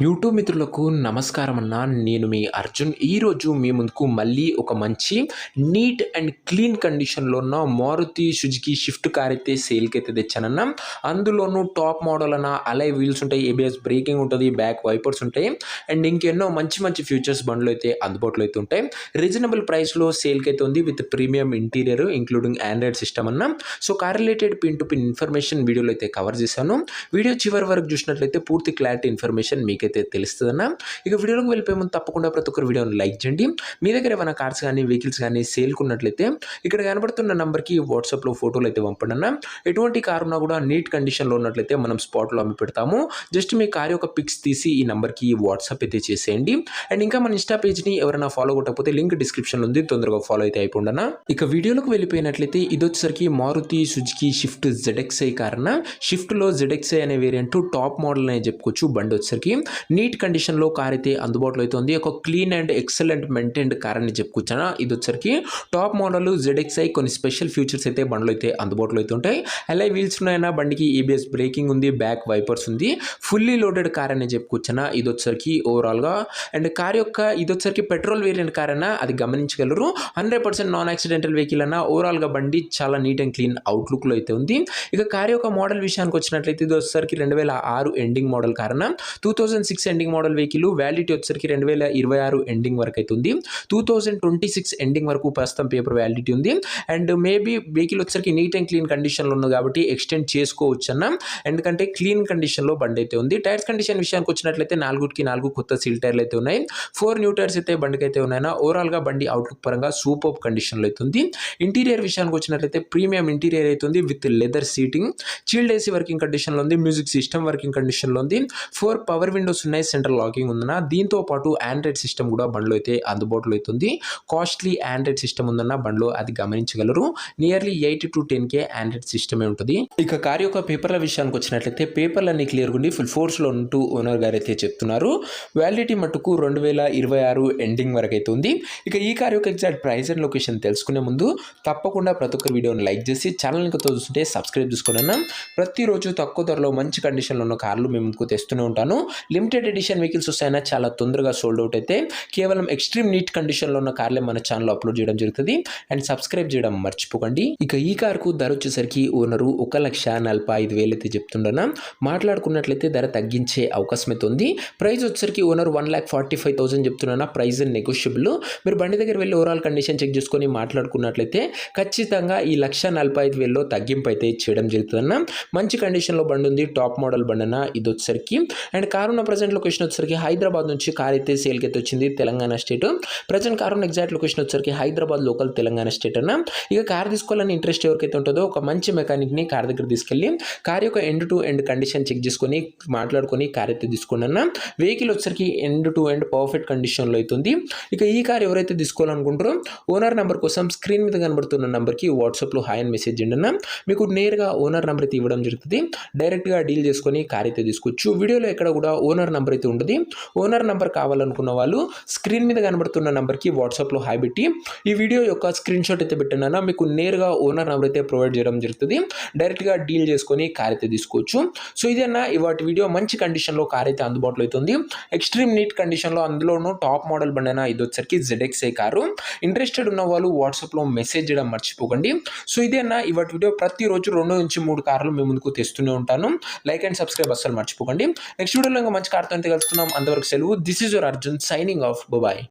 YouTube మిత్రులకు నమస్కారం అన్న. నేను మీ అర్జున్. ఈరోజు మీ ముందుకు మళ్ళీ ఒక మంచి నీట్ అండ్ క్లీన్ కండిషన్‌లో ఉన్న మారుతి సుజుకి షిఫ్ట్ కార్ అయితే సేల్‌కి అయితే తెచ్చానన్న. అందులోనూ టాప్ మోడల్ అన్న అలాయ్ వీల్స్ ఉంటాయి, ఏబిఎస్ బ్రేకింగ్ ఉంటది, బ్యాక్ వైపర్స్ ఉంటాయి అండ్ ఇంకెన్నో మంచి మంచి ఫీచర్స్ బండ్లో అయితే అందుబాటులో అయితే ఉంటాయి. రీజనబుల్ ప్రైస్‌లో సేల్‌కి అయితే ఉంది with premium interior including Android system అన్న. So car related pin to pin information వీడియోలో అయితే కవర్ చేశాను. వీడియో చివరి వరకు చూసినట్లయితే పూర్తి క్లారిటీ ఇన్ఫర్మేషన్ మీకైతే తెలుస్తుందన్న. ఇక వీడియోలోకి వెళ్ళిపోయే ముందు తప్పకుండా ప్రతి ఒక్కరు వీడియోని లైక్ చేయండి. మీ దగ్గర ఏమైనా కార్స్ కానీ వెహికల్స్ కానీ సేల్కి ఉన్నట్లయితే ఇక్కడ కనబడుతున్న నెంబర్కి వాట్సాప్లో ఫోటోలు అయితే పంపండి అన్న. ఎటువంటి కార్ ఉన్నా కూడా నీట్ కండిషన్లో ఉన్నట్లయితే మనం స్పాట్లో అమ్మి పెడతాము. జస్ట్ మీ కార్ యొక్క పిక్స్ తీసి ఈ నెంబర్కి వాట్సాప్ అయితే చేసేయండి. అండ్ ఇంకా మన ఇన్స్టా పేజ్ని ఎవరైనా ఫాలో కొట్టకపోతే లింక్ డిస్క్రిప్షన్లో ఉంది, తొందరగా ఫాలో అయితే అయిపోండి అన్న. ఇక వీడియోలోకి వెళ్ళిపోయినట్లయితే ఇది వచ్చేసరికి Maruti Suzuki Swift ZXi car అన్న. షిఫ్ట్లో ZXi అనే వేరియంట్ టాప్ మోడల్ అని చెప్పుకోవచ్చు. బండి వచ్చేసరికి నీట్ కండిషన్లో కార్ అయితే అందుబాటులో అయితే ఉంది. ఒక clean and excellent maintained car అని చెప్పుకోవచ్చాను. ఇది వచ్చరికి టాప్ మోడల్ ZXi కొన్ని స్పెషల్ ఫీచర్స్ అయితే బండ్లో అయితే అందుబాటులో అయితే ఉంటాయి. అలా వీల్స్ ఉన్నాయన్నా, బండికి ఏబిఎస్ బ్రేకింగ్ ఉంది, బ్యాక్ వైపర్స్ ఉంది, ఫుల్లీ లోడెడ్ కార్ అని చెప్పుకోవచ్చాను. ఇది వచ్చరికి ఓవరాల్గా అండ్ కార్ యొక్క ఇది వచ్చరికి పెట్రోల్ వేరియంట్ కార్ అన్న, అది గమనించగలరు. 100% నాన్ యాక్సిడెంటల్ వెహికల్ అన్న. ఓవరాల్గా బండి చాలా నీట్ అండ్ క్లీన్ అవుట్లుక్లో అయితే ఉంది. ఇక కార్ యొక్క మోడల్ విషయానికి వచ్చినట్లయితే ఇది వచ్చరికి 2006 ఎండింగ్ మోడల్ కార్ అన్న. 2006 ఎండింగ్ మోడల్ వెహికల్ వ్యాలిడిటీ వచ్చరికి 2026 ఎండింగ్ వరకు అయితే ఉంది. 2026 ఎండింగ్ వరకు ప్రస్తుతం పేపర్ వ్యాలిడిటీ ఉంది. అండ్ మేబీ వెహికల్ వచ్చరికి నీట్ అండ్ క్లీన్ కండిషన్లో ఉంది కాబట్టి ఎక్స్టెండ్ చేసుకోవచ్చు అన్న. ఎందుకంటే క్లీన్ కండిషన్లో బండి అయితే ఉంది. టైర్స్ కండిషన్ విషయానికి వచ్చినట్లయితే 4 కొత్త సీల్ టైర్లు అయితే ఉన్నాయి. 4 న్యూ టైర్స్ అయితే బండికి అయితే ఉన్నాయన్న. ఓవరాల్గా బండి అవుట్లుక్ పరంగా సూపర్ కండిషన్లో అయితే ఉంది. ఇంటీరియర్ విషయానికి వచ్చినట్లయితే ప్రీమియం ఇంటీరియర్ అయితే ఉంది with leather seating, chilled AC working కండిషన్లో ఉంది, మ్యూజిక్ సిస్టమ్ వర్కింగ్ కండిషన్లో ఉంది, 4 పవర్ విండోస్ ఉన్నాయి, సెంట్రల్ లాకింగ్ ఉందన్న. దీంతో పాటు ఆండ్రాయిడ్ సిస్టమ్ కూడా బండ్లో అయితే అందుబాటులో అవుతుంది. కాస్ట్లీ ఆండ్రాయిడ్ సిస్టమ్ ఉందన్న బండ్లో, అది గమనించగలరు. నియర్లీ 8 to 10K ఆండ్రాయిడ్ సిస్టమే ఉంటుంది. ఇక కార్ యొక్క పేపర్ల విషయానికి వచ్చినట్లయితే పేపర్లు అన్ని క్లియర్గా ఉండి ఫుల్ ఫోర్స్లో ఉంటూ ఓనర్ గారు అయితే చెప్తున్నారు. వ్యాలిడిటీ మట్టుకు 2026 ఎండింగ్ వరకు అయితే ఉంది. ఇక ఈ కార్ యొక్క ఎగ్జాక్ట్ ప్రైస్ అండ్ లొకేషన్ తెలుసుకునే ముందు తప్పకుండా ప్రతి ఒక్క వీడియోని లైక్ చేసి ఛానల్ని కొత్త చూస్తుంటే సబ్స్క్రైబ్ చేసుకోండి అన్న. ప్రతిరోజు తక్కువ ధరలో మంచి కండిషన్లో ఉన్న కార్లు మేము ముందుకు తెస్తూనే ఉంటాను. లిమిటెడ్ ఎడిషన్ వెహికల్స్ వస్తాయన్నా, చాలా తొందరగా సోల్డ్ అవుట్ అయితే కేవలం ఎక్స్ట్రీమ్ నీట్ కండిషన్లో ఉన్న కార్లే మన ఛానల్లో అప్లోడ్ చేయడం జరుగుతుంది. అండ్ సబ్స్క్రైబ్ చేయడం మర్చిపోకండి. ఇక ఈ కార్కు ధర వచ్చేసరికి ఓనరు 1,45,000 అయితే చెప్తుండన. మాట్లాడుకున్నట్లయితే ధర తగ్గించే అవకాశం అయితే ఉంది. ప్రైస్ వచ్చేసరికి ఓనర్ 1,45,000 చెప్తున్నా. Price negotiable. మీరు బండి దగ్గర వెళ్ళి ఓవరాల్ కండిషన్ చెక్ చేసుకొని మాట్లాడుకున్నట్లయితే ఖచ్చితంగా ఈ 1,45,000లో తగ్గింపు అయితే చేయడం జరుగుతుందన్న. మంచి కండిషన్లో బండి ఉంది, టాప్ మోడల్ బండి అన్న ఇది వచ్చేసరికి. అండ్ కార్ ఉన్న ప్రజెంట్ లొకేషన్ వచ్చేసరికి హైదరాబాద్ నుంచి కార్ అయితే సేల్కి అయితే వచ్చింది, తెలంగాణ స్టేట్. ప్రజెంట్ కార్ ఉన్న ఎగ్జాక్ట్ లొకేషన్ వచ్చేసరికి హైదరాబాద్ లోకల్, తెలంగాణ స్టేట్ అన్న. ఇక కార్ తీసుకోవాలని ఇంట్రెస్ట్ ఎవరికైతే ఉంటుందో ఒక మంచి మెకానిక్ని కార్ దగ్గర తీసుకెళ్ళి కార్ యొక్క end to end condition check చేసుకొని మాట్లాడుకొని కార్ అయితే తీసుకోండి అన్న. వెహికల్ వచ్చేసరికి ఎండ్ టు ఎండ్ పర్ఫెక్ట్ కండిషన్లో అవుతుంది. ఇక ఈ కార్ ఎవరైతే తీసుకోవాలనుకుంటారో ఓనర్ నెంబర్ కోసం స్క్రీన్ మీద కనబడుతున్న నెంబర్కి వాట్సాప్లో హాయ్ అని మెసేజ్ చేయండి అన్న. మీకు నేరుగా ఓనర్ నెంబర్ అయితే ఇవ్వడం జరుగుతుంది. డైరెక్ట్గా డీల్ చేసుకొని కార్ అయితే తీసుకోవచ్చు. వీడియోలో ఎక్కడ కూడా ఓనర్ నెంబర్ అయితే ఉండదు. ఓనర్ నెంబర్ కావాలనుకున్న వాళ్ళు స్క్రీన్ మీద కనబడుతున్న నెంబర్కి వాట్సాప్లో హాయ్ పెట్టి ఈ వీడియో యొక్క స్క్రీన్ షాట్ అయితే పెట్టినా మీకు నేరుగా ఓనర్ నెంబర్ అయితే ప్రొవైడ్ చేయడం జరుగుతుంది. డైరెక్ట్గా డీల్ చేసుకొని కార్ అయితే తీసుకోవచ్చు. సో ఇదన్నా ఇవాటి వీడియో. మంచి కండిషన్లో కార్ అయితే అందుబాటులో అవుతుంది. ఎక్స్ట్రీమ్ నీట్ కండిషన్లో, అందులోనూ టాప్ మోడల్ బండి అయినా ఇది వచ్చరికి ZXi కారు. ఇంట్రెస్టెడ్ ఉన్న వాళ్ళు వాట్సాప్లో మెసేజ్ చేయడం మర్చిపోకండి. సో ఇదేనా ఇవాటి వీడియో. ప్రతిరోజు 2 నుంచి 3 కార్లు మీ ముందుకు తెస్తూనే ఉంటాను. లైక్ అండ్ సబ్స్క్రైబ్ అస్సలు మర్చిపోకండి. నెక్స్ట్ వీడియోలో ఇంకా మంచి కార్తో అయితే కలుస్తున్నాం. అంతవరకు సెలవు. This is your Arjun signing off. Bye.